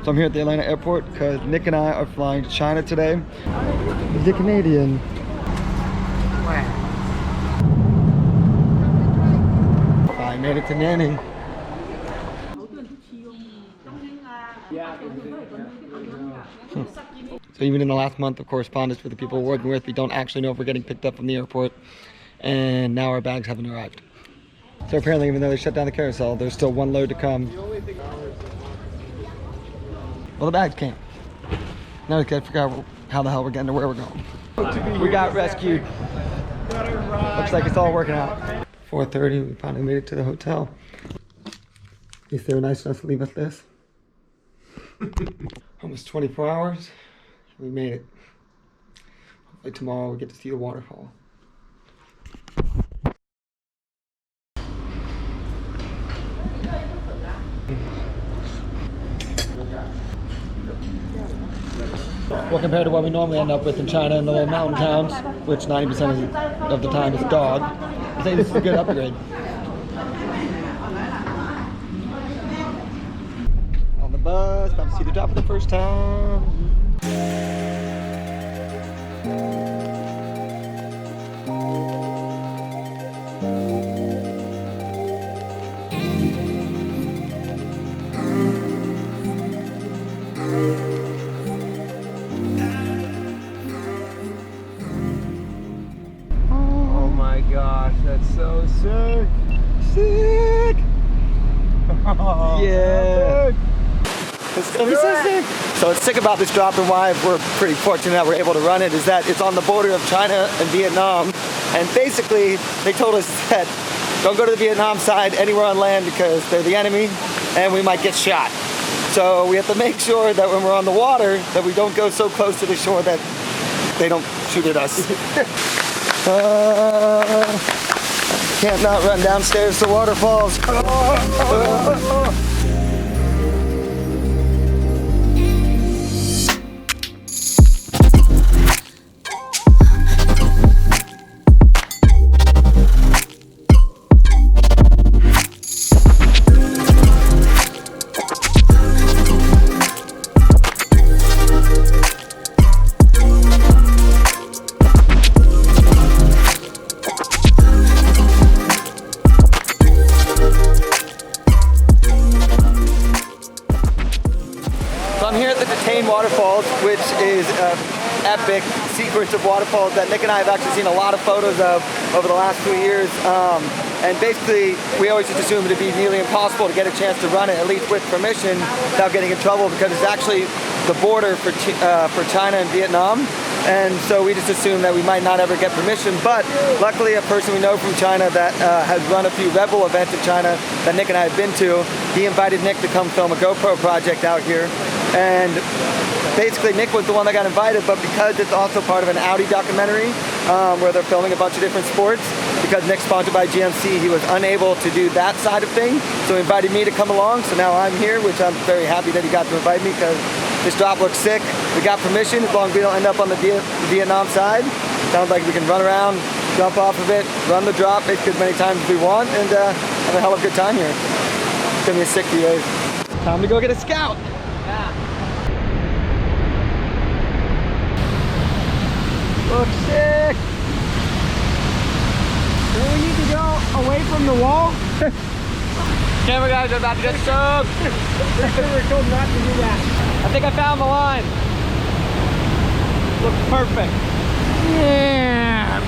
So I'm here at the Atlanta airport because Nick and I are flying to China today. The Canadian. I made it to Nanning. So even in the last month of correspondence with the people we're working with, we don't actually know if we're getting picked up from the airport. And now our bags haven't arrived. So apparently, even though they shut down the carousel, there's still one load to come. Well, the bags came. Now we gotta figure out how the hell we're getting to where we're going. We got rescued. Looks like it's all working out. 4:30, we finally made it to the hotel. At least they were nice enough to leave us this. Almost 24 hours. We made it. Hopefully tomorrow we get to see the waterfall. Well, compared to what we normally end up with in China in the little mountain towns, which 90% of the time is dog, I think this is a good upgrade. On the bus, about to see the drop for the first time. Gosh, that's so sick. Sick! Oh, yeah! It's gonna be so sick! So what's sick about this drop and why we're pretty fortunate that we're able to run it is that it's on the border of China and Vietnam. And basically, they told us that don't go to the Vietnam side anywhere on land because they're the enemy and we might get shot. So we have to make sure that when we're on the water that we don't go so close to the shore that they don't shoot at us. Can't not run downstairs to waterfalls. I'm here at the Detain waterfalls, which is an epic sequence of waterfalls that Nick and I have actually seen a lot of photos of over the last 2 years. And basically, we always just assumed it to be nearly impossible to get a chance to run it, at least with permission, without getting in trouble, because it's actually the border for China and Vietnam. And so we just assumed that we might not ever get permission, but luckily a person we know from China that has run a few rebel events in China that Nick and I have been to, he invited Nick to come film a GoPro project out here. And basically Nick was the one that got invited, but because it's also part of an Audi documentary where they're filming a bunch of different sports, because Nick's sponsored by GMC, he was unable to do that side of things, so he invited me to come along. So now I'm here, which I'm very happy that he got to invite me because this drop looks sick. We got permission as long as we don't end up on the Vietnam side. Sounds like we can run around, jump off of it, run the drop basically as many times as we want, and have a hell of a good time here. It's gonna be a sick few days. Time to go get a scout. Yeah. Looks sick. Do we need to go away from the wall? Camera guys are about to get soaked. We're told not to do that. I think I found the line. Looks perfect. Yeah.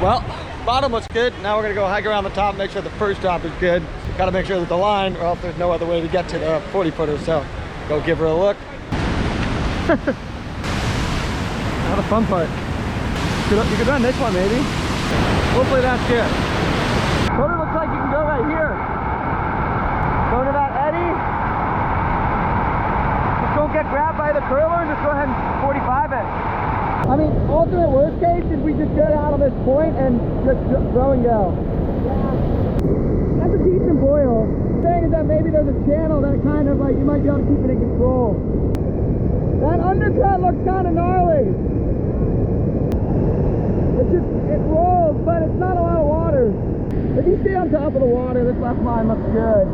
Well, bottom looks good. Now we're gonna go hike around the top, make sure the first drop is good. Gotta make sure that the line, or else there's no other way to get to the 40-footer. So go give her a look. Now the fun part. You could run this one maybe. Hopefully that's good. Totally looks like you can go right here. Go to that eddy. Just don't get grabbed by the curler. Just go ahead and 45 it. I mean, alternate worst case is we just get out of this point and just throw and go. Yeah. That's a decent boil. The thing is that maybe there's a channel that kind of like, you might be able to keep it in control. That undercut looks kind of gnarly. It rolls, but it's not a lot of water. If you stay on top of the water, this left line looks good.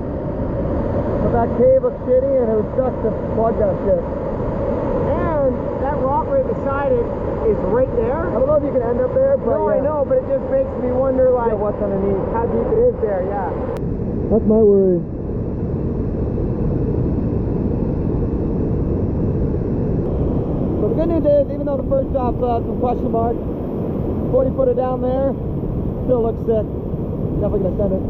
But that cave looks shitty and it was just to plug that shit. And that rock right beside it is right there. I don't know if you can end up there, but No, I know, but it just makes me wonder, like, what's underneath. how deep it is there, yeah. That's my worry. So the good news is, even though the first drop had some question marks, 40-footer down there still looks sick. Definitely gonna send it.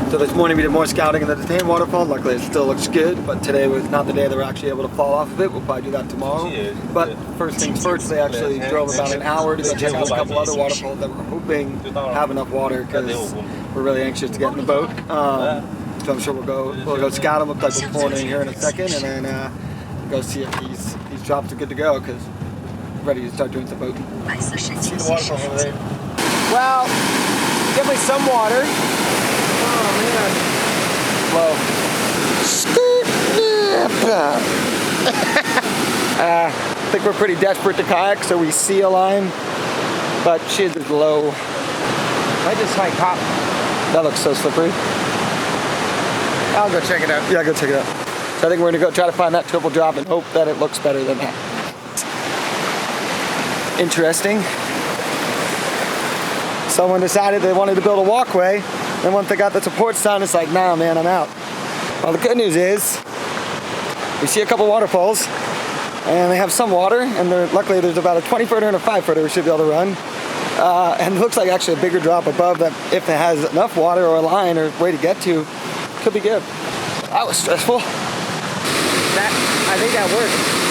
So this morning we did more scouting in the Detain waterfall. Luckily it still looks good, but today was not the day they were actually able to fall off of it. We'll probably do that tomorrow. But first things first, they actually drove about an hour to go check out a couple other waterfalls that we're hoping have enough water because we're really anxious to get in the boat. So I'm sure we'll go scout them. Looks like we're pulling in here in a second, and then go see if these drops are good to go because we're ready to start doing some boating. See the waterfall over there. Well, definitely some water. Oh, man. Low. I think we're pretty desperate to kayak, so we see a line, but shiz is low. I just hike hop. That looks so slippery. I'll go check it out. Yeah, go check it out. So I think we're gonna go try to find that triple drop and hope that it looks better than that. Interesting. Someone decided they wanted to build a walkway, and once they got the support sign, it's like, nah, man, I'm out. Well, the good news is, we see a couple waterfalls, and they have some water, and luckily there's about a 20-footer and a 5-footer we should be able to run. And it looks like actually a bigger drop above that, if it has enough water or a line or way to get to, could be good. That was stressful. I think that worked.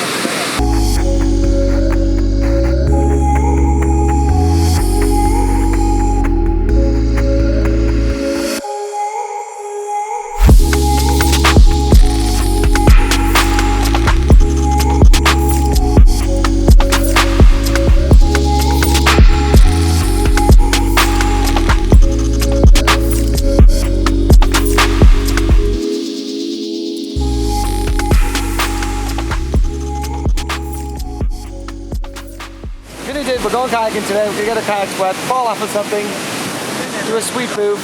We're going kayaking today. We're gonna get our kayaks wet, fall off of something, do a sweet move.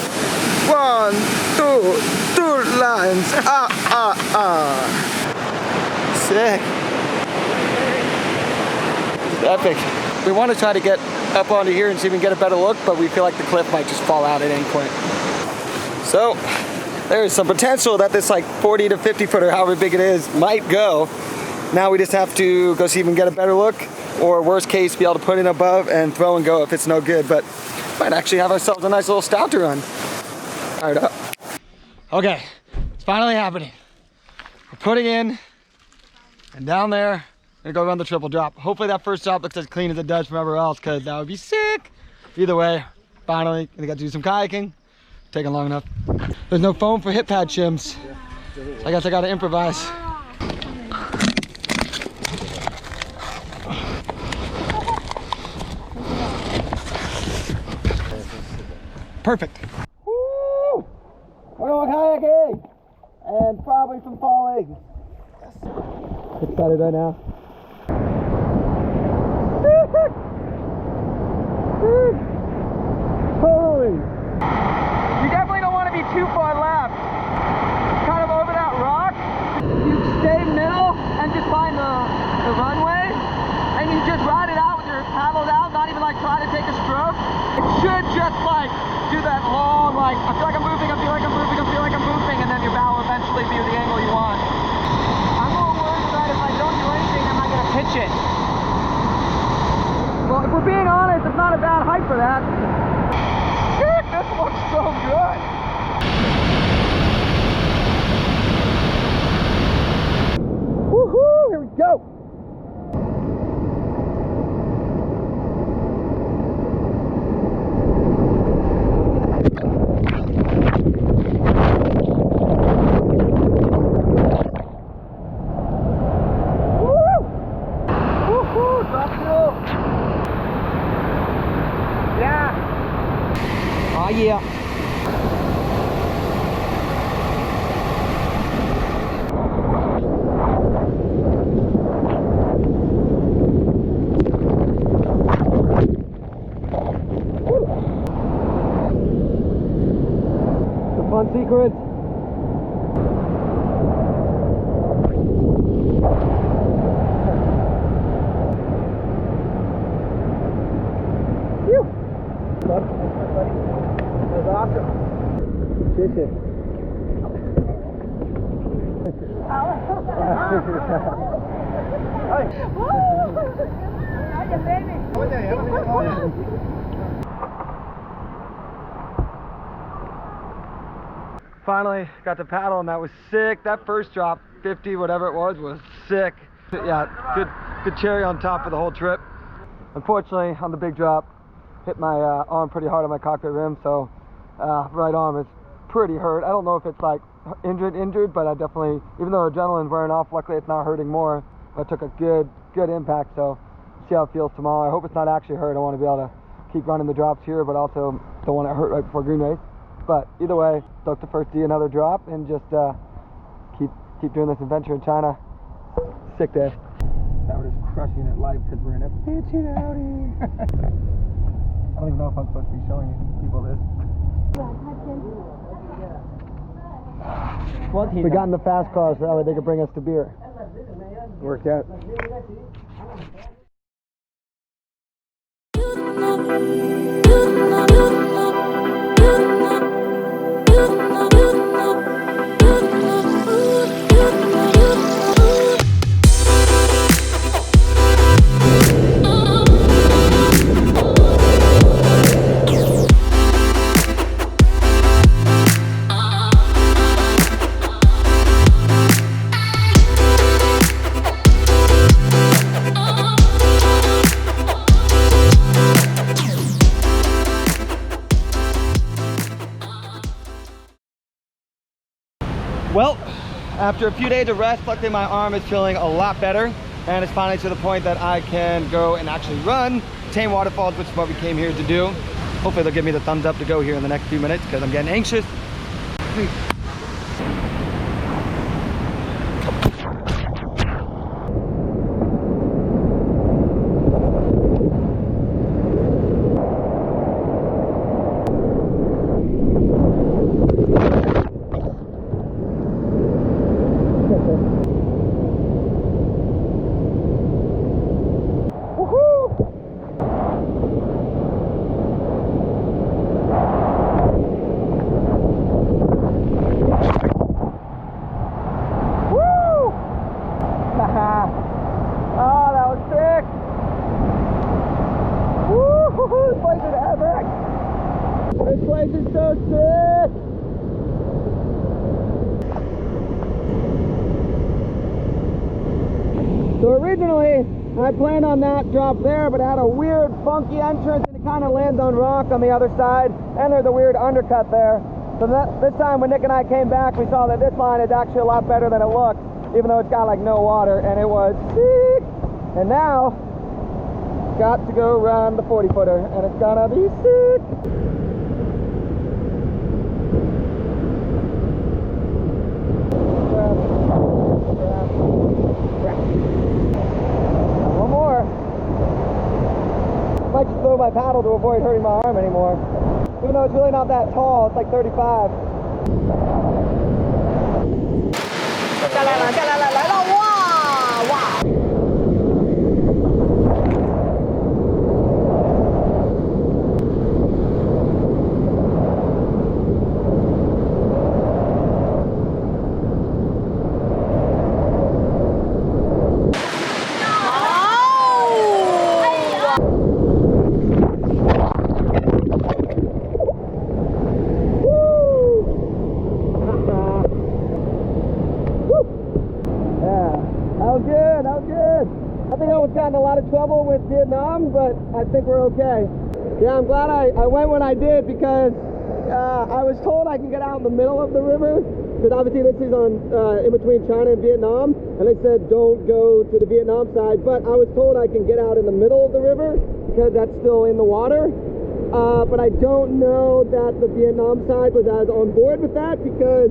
1, 2, 2 lines. Sick. It's epic. We want to try to get up onto here and see if we can get a better look, but we feel like the cliff might just fall out at any point. So there's some potential that this like 40 to 50 footer, however big it is, might go. Now we just have to go see if we can get a better look, or worst case, be able to put it above and throw and go if it's no good, but might actually have ourselves a nice little stout to run. Fired up. Okay, it's finally happening. We're putting in, and down there, gonna go run the triple drop. Hopefully that first drop looks as clean as it does from everywhere else, because that would be sick. Either way, finally, gonna get to do some kayaking. Taking long enough. There's no foam for hip pad shims. I guess I gotta improvise. Perfect. Woo! We're going kayaking and probably some falling. Excited right now. Holy! You definitely don't want to be too far left. Kind of over that rock. You stay middle and just find the runway, and you just ride it out with your paddles out, not even like try to take a stroke. It should just like do that long, like, I feel like I'm moving, I feel like I'm moving, I feel like I'm moving, and then your bow will eventually be the angle you want. I'm more worried that if I don't do anything, am I going to pitch it? Well, if we're being honest, it's not a bad height for that. Dude, this looks so good. Woohoo, here we go. Oh yeah. The fun secrets. Finally got to paddle, and that was sick. That first drop, 50 whatever it was sick. Yeah, good cherry on top of the whole trip. Unfortunately, on the big drop, hit my arm pretty hard on my cockpit rim, so right arm is pretty hurt. I don't know if it's like injured, but I definitely, even though adrenaline's wearing off, luckily it's not hurting more. I took a good impact, so see how it feels tomorrow. I hope it's not actually hurt. I want to be able to keep running the drops here, but also don't want to hurt right before green race. But either way, stoked to first D another drop and just keep doing this adventure in China. Sick day. Now we're just crushing it live because we're in a bitchin' Audi. I don't even know if I'm supposed to be showing people this. We got in the fast car so that way they could bring us to beer. Worked out. Well, after a few days of rest, luckily my arm is feeling a lot better, and it's finally to the point that I can go and actually run Detain waterfalls, which is what we came here to do. Hopefully they'll give me the thumbs up to go here in the next few minutes because I'm getting anxious. So originally, I planned on that drop there, but it had a weird, funky entrance, and it kind of lands on rock on the other side, and there's a weird undercut there. So this time when Nick and I came back, we saw that this line is actually a lot better than it looks, even though it's got like no water, and it was sick. And now, got to go run the 40-footer, and it's gonna be sick. One more. I might just throw my paddle to avoid hurting my arm anymore. Even though it's really not that tall, it's like 35. Got in a lot of trouble with Vietnam, but I think we're okay. Yeah, I'm glad I went when I did because I was told I can get out in the middle of the river because obviously this is on in between China and Vietnam, and they said don't go to the Vietnam side, but I was told I can get out in the middle of the river because that's still in the water. but I don't know that the Vietnam side was as on board with that, because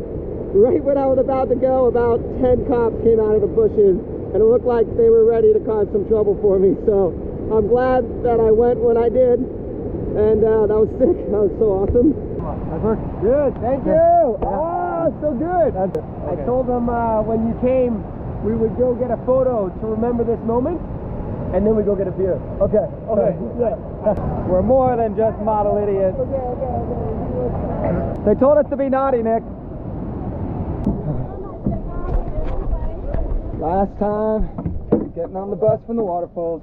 right when I was about to go, about 10 cops came out of the bushes, and it looked like they were ready to cause some trouble for me. So I'm glad that I went when I did, and that was sick. That was so awesome. Good, thank you. Oh, so good. Okay. I told them when you came, we would go get a photo to remember this moment, and then we go get a beer. Okay. Yeah. We're more than just model idiots. They told us to be naughty, Nick. Last time, getting on the bus from the waterfalls.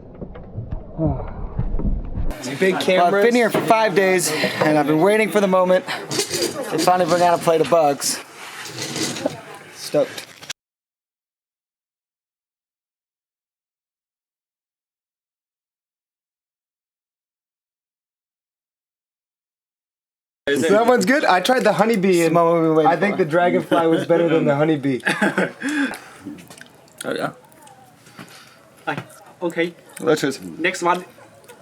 Big cameras. I've been here for 5 days, and I've been waiting for the moment. They finally bring out a plate of bugs. Stoked. That one's good. I tried the honeybee, and I think the dragonfly was better than the honeybee. Oh yeah. Okay. Delicious. Next one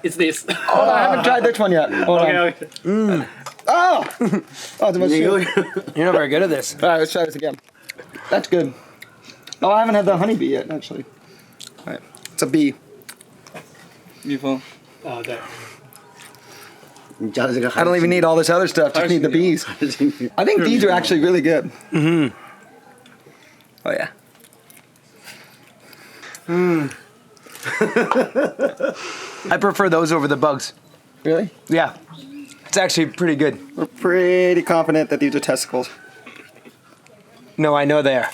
is this. Oh, I haven't tried this one yet. Hold on. Okay. Oh! Oh, too much sugar. You're not very good at this. All right, let's try this again. That's good. Oh, I haven't had the honeybee yet, actually. All right, it's a bee. Beautiful. Oh, there. I don't even need all this other stuff, just need the bees. I think these are actually really good. Mm-hmm. Oh, yeah. I prefer those over the bugs. Really? Yeah. It's actually pretty good. We're pretty confident that these are testicles. No, I know they are.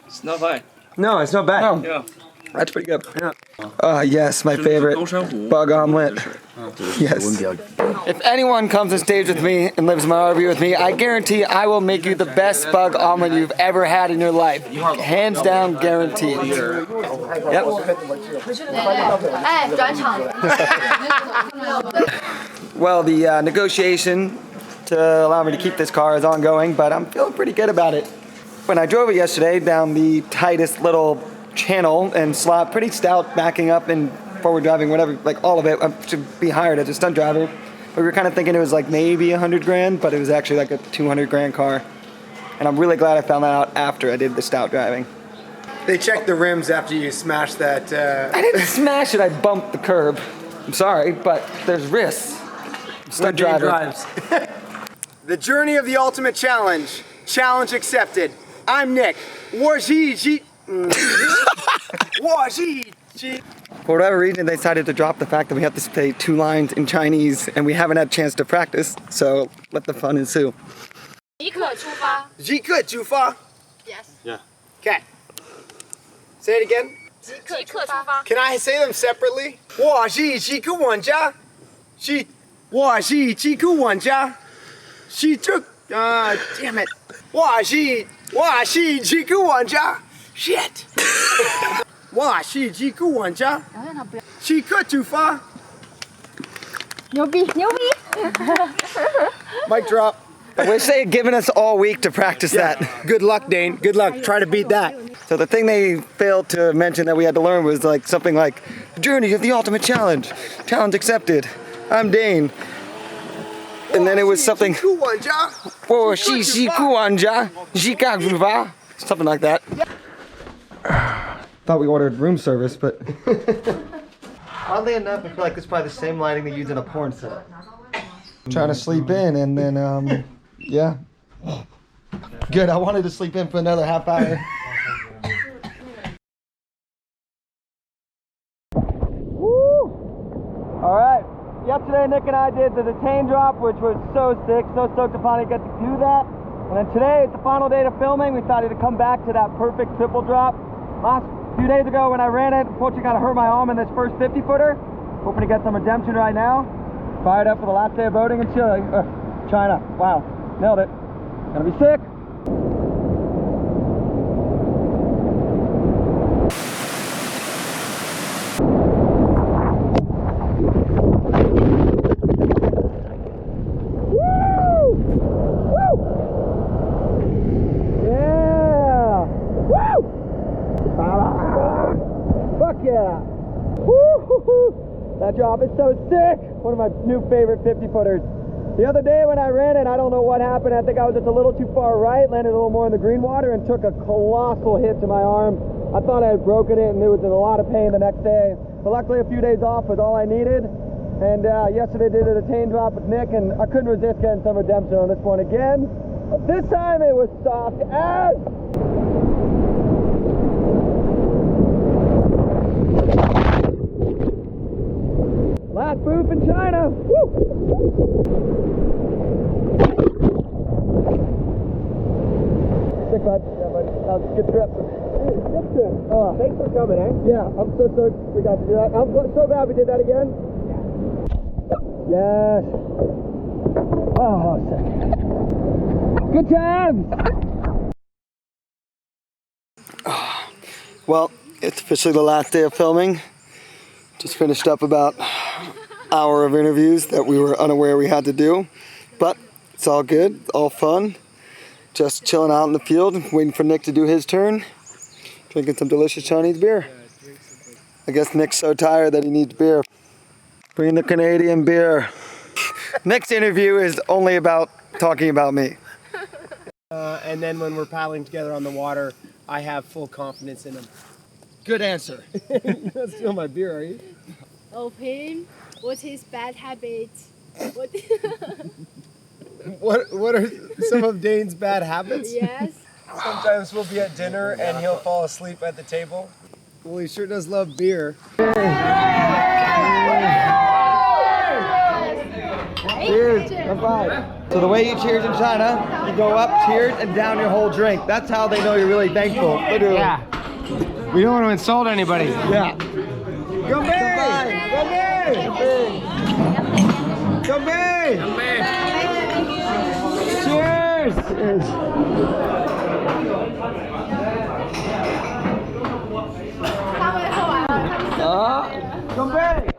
It's not bad. No, it's not bad. Oh, Yeah. that's pretty good. Yeah. Yes, my favorite bug omelet. Yes. If anyone comes and stays with me and lives in my RV with me, I guarantee I will make you the best bug omelet you've ever had in your life. Hands down, guaranteed. Yep. Well, the negotiation to allow me to keep this car is ongoing, but I'm feeling pretty good about it. When I drove it yesterday down the tightest little channel and slot, pretty stout backing up and forward driving, whatever, like all of it, I should be hired as a stunt driver. But we were kind of thinking it was like maybe 100 grand, but it was actually like a 200 grand car. And I'm really glad I found that out after I did the stout driving. They checked the rims after you smashed that. I didn't smash it, I bumped the curb. I'm sorry, but there's risks. Stunt driver. Drives. The journey of the ultimate challenge. Challenge accepted. I'm Nick. For whatever reason, they decided to drop the fact that we have to say 2 lines in Chinese, and we haven't had a chance to practice, so let the fun ensue. 即刻出发 Ji Ke Ju Fa. Yes. Okay. Say it again. 即刻出发 Can I say them separately? 我是极客玩家。我是极客玩家。Damn it. 我是极客玩家。Shit. 我是极客玩家。即刻出发。牛逼牛逼 Mic drop. I wish they had given us all week to practice that. Good luck, Dane. Good luck. Try to beat that. So the thing they failed to mention that we had to learn was like something like, Journey of the Ultimate Challenge. Challenge accepted. I'm Dane. And then it was something, 极客玩家。 something like that. Thought we ordered room service, but oddly enough, I feel like it's probably the same lighting they use in a porn set. Trying to sleep in, and then yeah. Good. I wanted to sleep in for another half hour. Woo! All right. Yesterday, Nick and I did the Detain drop, which was so sick. So stoked to finally get to do that. And then today, it's the final day of filming. We decided to come back to that perfect triple drop. Last few days ago when I ran it, unfortunately kind of hurt my arm in this first 50-footer. Hoping to get some redemption right now. Fired up for the last day of boating in China. Wow, nailed it. Gonna be sick. That drop is so sick. One of my new favorite 50 footers. The other day when I ran it, I don't know what happened. I think I was just a little too far right, landed a little more in the green water, and took a colossal hit to my arm. I thought I had broken it and it was in a lot of pain the next day. But luckily a few days off was all I needed. And yesterday did a Detain drop with Nick, and I couldn't resist getting some redemption on this one again. But this time it was soft as... Last booth in China. Woo! Sick, bud. Yeah, bud. That was a good trip. Oh. Thanks for coming, eh? Yeah, I'm so stoked we got to do that. I'm so glad we did that again. Yes. Oh, sick. Good times. Well, it's officially the last day of filming. Just finished up about an hour of interviews that we were unaware we had to do. But it's all good, all fun. Just chilling out in the field, waiting for Nick to do his turn. Drinking some delicious Chinese beer. I guess Nick's so tired that he needs beer. Bring the Canadian beer. Nick's interview is only about talking about me. And then when we're paddling together on the water, I have full confidence in him. Good answer. You're not stealing my beer, are you? Of him, what's his bad habits? What are some of Dane's bad habits? Yes. Sometimes we'll be at dinner and he'll fall asleep at the table. Well, he sure does love beer. Cheers. Bye. So the way you cheers in China, you go up, cheers, and down your whole drink. That's how they know you're really thankful. Literally. Yeah. We don't want to insult anybody. Yeah. Gambay! Gambay! Gambay! Cheers! Gambay!